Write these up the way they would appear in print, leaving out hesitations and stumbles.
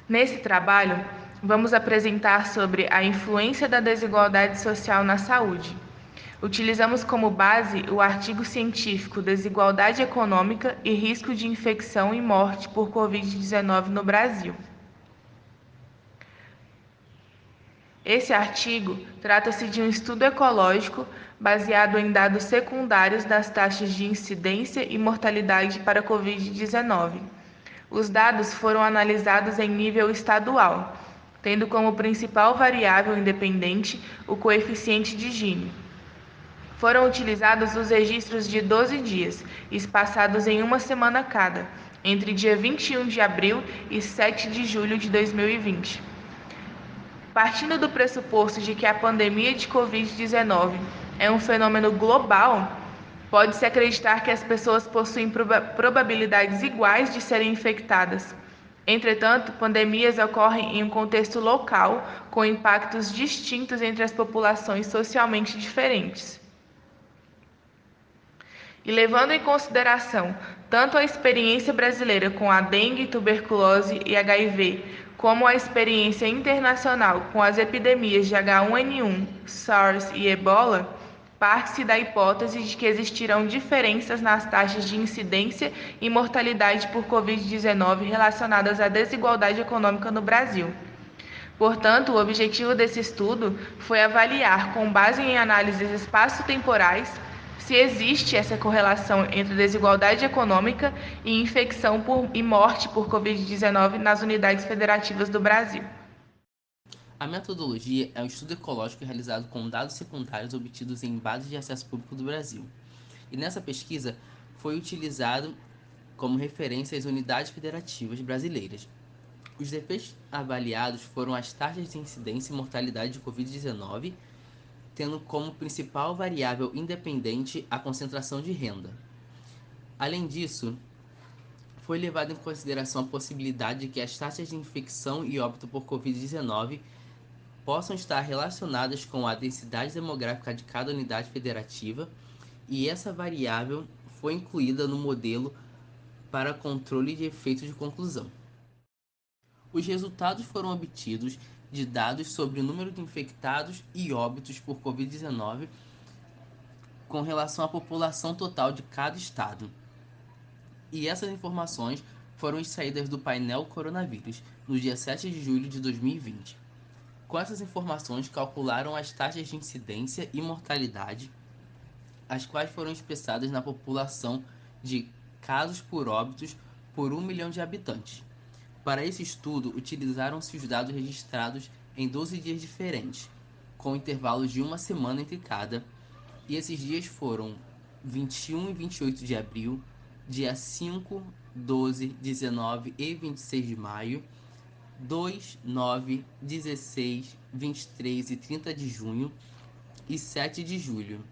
Nesse trabalho, vamos apresentar sobre a influência da desigualdade social na saúde. Utilizamos como base o artigo científico Desigualdade Econômica e Risco de Infecção e Morte por Covid-19 no Brasil. Esse artigo trata-se de um estudo ecológico baseado em dados secundários das taxas de incidência e mortalidade para a Covid-19. Os dados foram analisados em nível estadual, tendo como principal variável independente o coeficiente de Gini. Foram utilizados os registros de 12 dias, espaçados em uma semana cada, entre dia 21 de abril e 7 de julho de 2020. Partindo do pressuposto de que a pandemia de Covid-19 é um fenômeno global, pode-se acreditar que as pessoas possuem probabilidades iguais de serem infectadas. Entretanto, pandemias ocorrem em um contexto local, com impactos distintos entre as populações socialmente diferentes. E levando em consideração tanto a experiência brasileira com a dengue, tuberculose e HIV, como a experiência internacional com as epidemias de H1N1, SARS e Ebola, parte-se da hipótese de que existirão diferenças nas taxas de incidência e mortalidade por Covid-19 relacionadas à desigualdade econômica no Brasil. Portanto, o objetivo desse estudo foi avaliar, com base em análises espaço-temporais, se existe essa correlação entre desigualdade econômica e infecção e morte por Covid-19 nas unidades federativas do Brasil. A metodologia é um estudo ecológico realizado com dados secundários obtidos em bases de acesso público do Brasil. E nessa pesquisa foi utilizado como referência as unidades federativas brasileiras. Os efeitos avaliados foram as taxas de incidência e mortalidade de Covid-19, tendo como principal variável independente a concentração de renda. Além disso, foi levada em consideração a possibilidade de que as taxas de infecção e óbito por Covid-19 possam estar relacionadas com a densidade demográfica de cada unidade federativa, e essa variável foi incluída no modelo para controle de efeitos de conclusão. Os resultados foram obtidos de dados sobre o número de infectados e óbitos por Covid-19 com relação à população total de cada estado. E essas informações foram extraídas do painel Coronavírus, no dia 7 de julho de 2020. Com essas informações, calcularam as taxas de incidência e mortalidade, as quais foram expressadas na população de casos por óbitos por 1 milhão de habitantes. Para esse estudo, utilizaram-se os dados registrados em 12 dias diferentes, com intervalos de uma semana entre cada, e esses dias foram 21 e 28 de abril, dia 5, 12, 19 e 26 de maio, 2, 9, 16, 23 e 30 de junho e 7 de julho.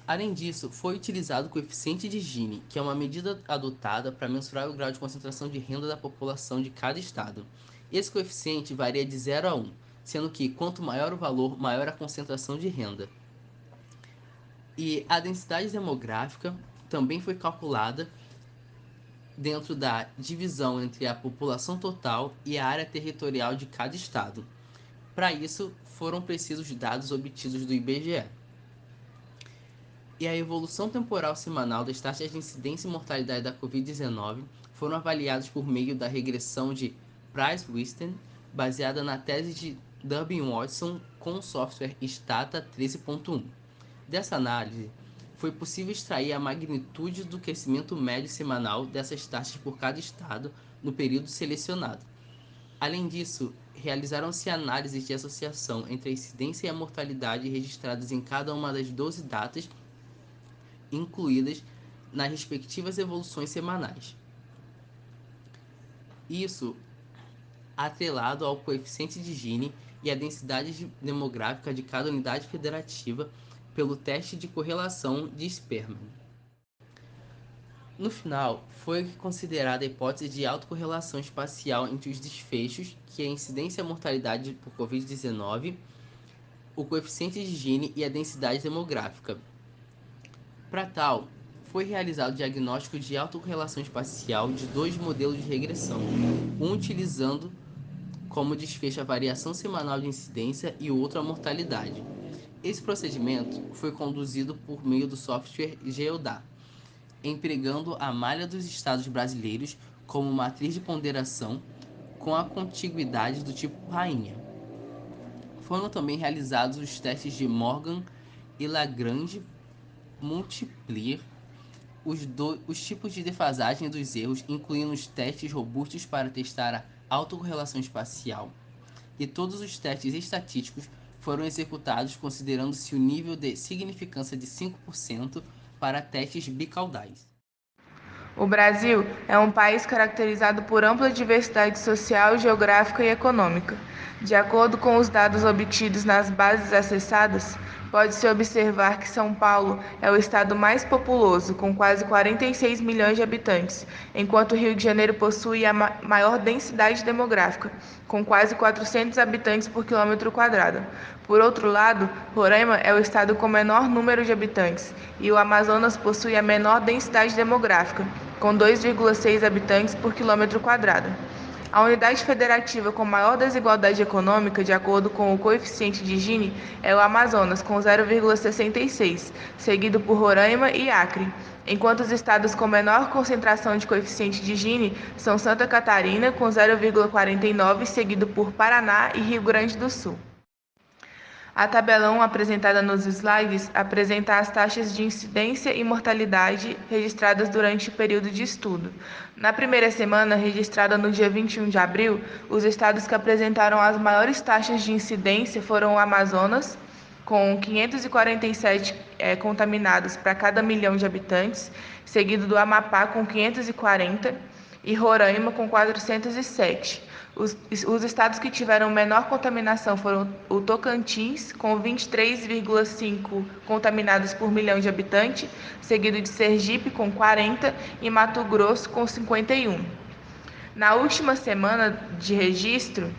Além disso, foi utilizado o coeficiente de Gini, que é uma medida adotada para mensurar o grau de concentração de renda da população de cada estado. Esse coeficiente varia de 0 a 1, sendo que quanto maior o valor, maior a concentração de renda. E a densidade demográfica também foi calculada dentro da divisão entre a população total e a área territorial de cada estado. Para isso, foram precisos dados obtidos do IBGE. E a evolução temporal semanal das taxas de incidência e mortalidade da Covid-19 foram avaliados por meio da regressão de Price-Witten, baseada na tese de Durbin-Watson com o software Stata 13.1. Dessa análise, foi possível extrair a magnitude do crescimento médio semanal dessas taxas por cada estado no período selecionado. Além disso, realizaram-se análises de associação entre a incidência e a mortalidade registradas em cada uma das 12 datas incluídas nas respectivas evoluções semanais. Isso atrelado ao coeficiente de Gini e à densidade demográfica de cada unidade federativa pelo teste de correlação de Spearman. No final, foi considerada a hipótese de autocorrelação espacial entre os desfechos, que é a incidência e a mortalidade por Covid-19, o coeficiente de Gini e a densidade demográfica. Para tal, foi realizado o diagnóstico de autorrelação espacial de 2 modelos de regressão, um utilizando como desfecho a variação semanal de incidência e o outro a mortalidade. Esse procedimento foi conduzido por meio do software GeoDA, empregando a malha dos estados brasileiros como matriz de ponderação com a contiguidade do tipo rainha. Foram também realizados os testes de Morgan e Lagrange Multiplier, os tipos de defasagem dos erros, incluindo os testes robustos para testar a autorrelação espacial, e todos os testes estatísticos foram executados considerando-se o nível de significância de 5% para testes bicaudais. O Brasil é um país caracterizado por ampla diversidade social, geográfica e econômica. De acordo com os dados obtidos nas bases acessadas, pode-se observar que São Paulo é o estado mais populoso, com quase 46 milhões de habitantes, enquanto o Rio de Janeiro possui a maior densidade demográfica, com quase 400 habitantes por quilômetro quadrado. Por outro lado, Roraima é o estado com menor número de habitantes, e o Amazonas possui a menor densidade demográfica, com 2,6 habitantes por quilômetro quadrado. A unidade federativa com maior desigualdade econômica, de acordo com o coeficiente de Gini, é o Amazonas, com 0,66, seguido por Roraima e Acre, enquanto os estados com menor concentração de coeficiente de Gini são Santa Catarina, com 0,49, seguido por Paraná e Rio Grande do Sul. A tabela 1 apresentada nos slides apresenta as taxas de incidência e mortalidade registradas durante o período de estudo. Na primeira semana, registrada no dia 21 de abril, os estados que apresentaram as maiores taxas de incidência foram o Amazonas, com 547 contaminados para cada milhão de habitantes, seguido do Amapá com 540 e Roraima com 407. Os estados que tiveram menor contaminação foram o Tocantins, com 23,5 contaminados por milhão de habitantes, seguido de Sergipe, com 40, e Mato Grosso, com 51. Na última semana de registro,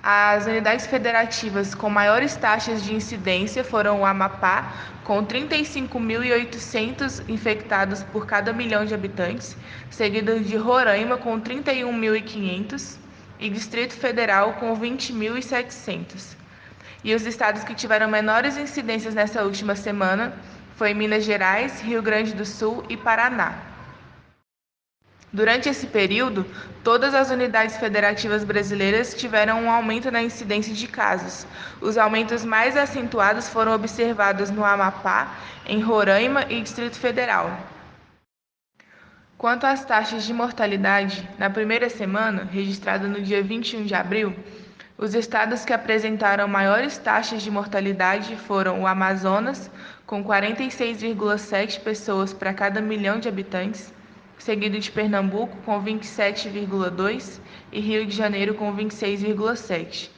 as unidades federativas com maiores taxas de incidência foram o Amapá, com 35.800 infectados por cada milhão de habitantes, seguido de Roraima, com 31.500, e Distrito Federal, com 20.700. E os estados que tiveram menores incidências nessa última semana foi Minas Gerais, Rio Grande do Sul e Paraná. Durante esse período, todas as unidades federativas brasileiras tiveram um aumento na incidência de casos. Os aumentos mais acentuados foram observados no Amapá, em Roraima e Distrito Federal. Quanto às taxas de mortalidade, na primeira semana, registrada no dia 21 de abril, os estados que apresentaram maiores taxas de mortalidade foram o Amazonas, com 46,7 pessoas para cada milhão de habitantes, seguido de Pernambuco, com 27,2, e Rio de Janeiro, com 26,7.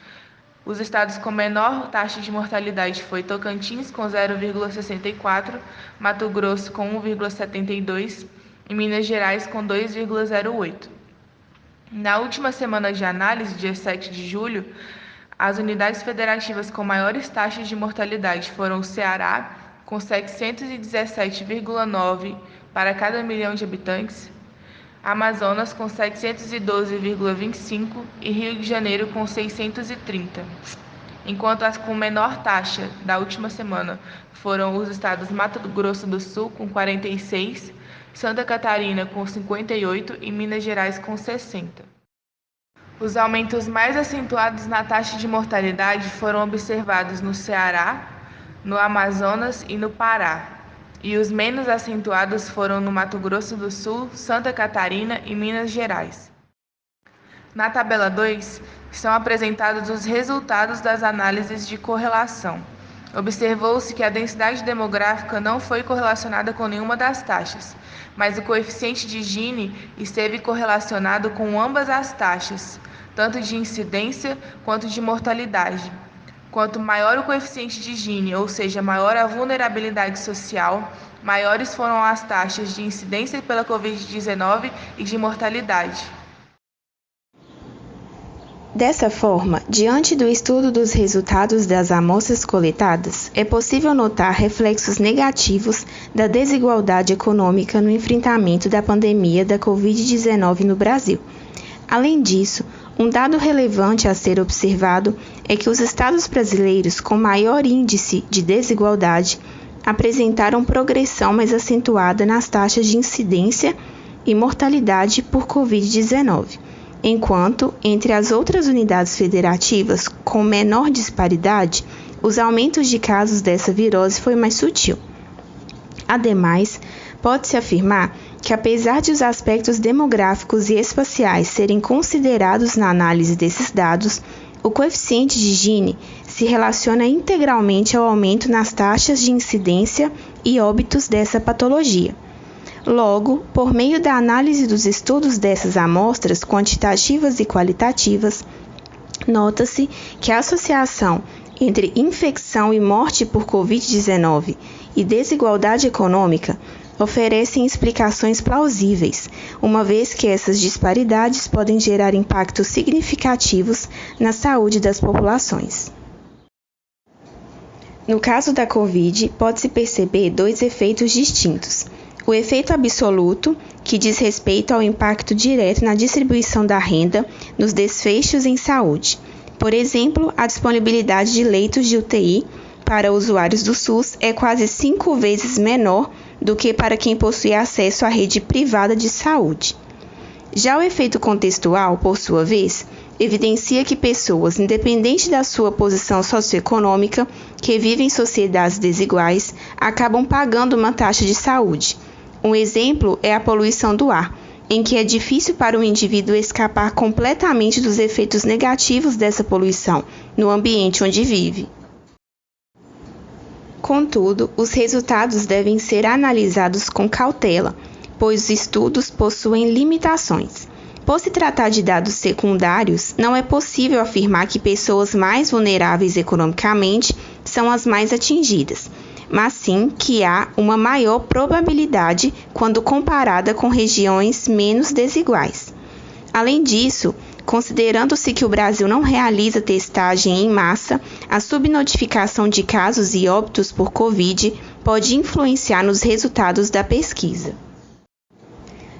Os estados com menor taxa de mortalidade foi Tocantins, com 0,64, Mato Grosso, com 1,72, e Minas Gerais, com 2,08. Na última semana de análise, dia 7 de julho, as unidades federativas com maiores taxas de mortalidade foram o Ceará, com 717,9 para cada milhão de habitantes, Amazonas, com 712,25 e Rio de Janeiro, com 630. Enquanto as com menor taxa da última semana foram os estados Mato Grosso do Sul, com 46, Santa Catarina, com 58 e Minas Gerais, com 60. Os aumentos mais acentuados na taxa de mortalidade foram observados no Ceará, no Amazonas e no Pará, e os menos acentuados foram no Mato Grosso do Sul, Santa Catarina e Minas Gerais. Na tabela 2, são apresentados os resultados das análises de correlação. Observou-se que a densidade demográfica não foi correlacionada com nenhuma das taxas, mas o coeficiente de Gini esteve correlacionado com ambas as taxas, tanto de incidência quanto de mortalidade. Quanto maior o coeficiente de Gini, ou seja, maior a vulnerabilidade social, maiores foram as taxas de incidência pela Covid-19 e de mortalidade. Dessa forma, diante do estudo dos resultados das amostras coletadas, é possível notar reflexos negativos da desigualdade econômica no enfrentamento da pandemia da Covid-19 no Brasil. Além disso, um dado relevante a ser observado é que os estados brasileiros com maior índice de desigualdade apresentaram progressão mais acentuada nas taxas de incidência e mortalidade por Covid-19. Enquanto, entre as outras unidades federativas com menor disparidade, os aumentos de casos dessa virose foi mais sutil. Ademais, pode-se afirmar que, apesar de os aspectos demográficos e espaciais serem considerados na análise desses dados, o coeficiente de Gini se relaciona integralmente ao aumento nas taxas de incidência e óbitos dessa patologia. Logo, por meio da análise dos estudos dessas amostras quantitativas e qualitativas, nota-se que a associação entre infecção e morte por Covid-19 e desigualdade econômica oferecem explicações plausíveis, uma vez que essas disparidades podem gerar impactos significativos na saúde das populações. No caso da Covid, pode-se perceber dois efeitos distintos. O efeito absoluto, que diz respeito ao impacto direto na distribuição da renda nos desfechos em saúde. Por exemplo, a disponibilidade de leitos de UTI para usuários do SUS é quase 5 vezes menor do que para quem possui acesso à rede privada de saúde. Já o efeito contextual, por sua vez, evidencia que pessoas, independente da sua posição socioeconômica, que vivem em sociedades desiguais, acabam pagando uma taxa de saúde. Um exemplo é a poluição do ar, em que é difícil para o indivíduo escapar completamente dos efeitos negativos dessa poluição no ambiente onde vive. Contudo, os resultados devem ser analisados com cautela, pois os estudos possuem limitações. Por se tratar de dados secundários, não é possível afirmar que pessoas mais vulneráveis economicamente são as mais atingidas, mas sim que há uma maior probabilidade quando comparada com regiões menos desiguais. Além disso, considerando-se que o Brasil não realiza testagem em massa, a subnotificação de casos e óbitos por Covid pode influenciar nos resultados da pesquisa.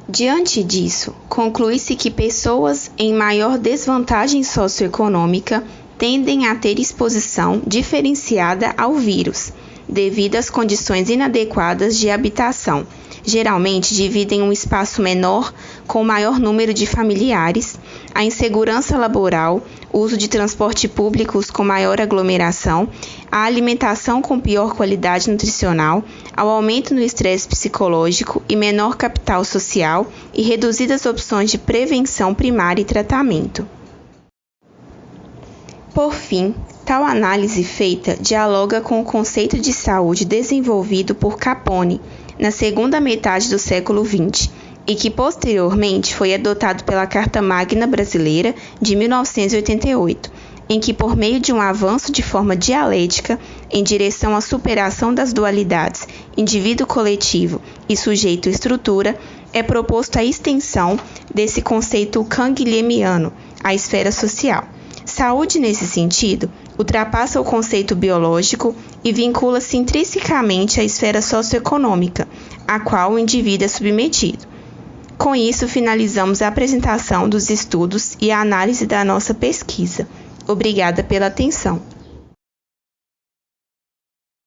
Diante disso, conclui-se que pessoas em maior desvantagem socioeconômica tendem a ter exposição diferenciada ao vírus, devido às condições inadequadas de habitação. Geralmente dividem um espaço menor com maior número de familiares, a insegurança laboral, o uso de transporte públicos com maior aglomeração, a alimentação com pior qualidade nutricional, ao aumento no estresse psicológico e menor capital social e reduzidas opções de prevenção primária e tratamento. Por fim, tal análise feita dialoga com o conceito de saúde desenvolvido por Capone na segunda metade do século XX e que posteriormente foi adotado pela Carta Magna Brasileira de 1988, em que, por meio de um avanço de forma dialética em direção à superação das dualidades indivíduo-coletivo e sujeito-estrutura, é proposto a extensão desse conceito canguilhemiano à esfera social. Saúde, nesse sentido, ultrapassa o conceito biológico e vincula-se intrinsecamente à esfera socioeconômica, a qual o indivíduo é submetido. Com isso, finalizamos a apresentação dos estudos e a análise da nossa pesquisa. Obrigada pela atenção.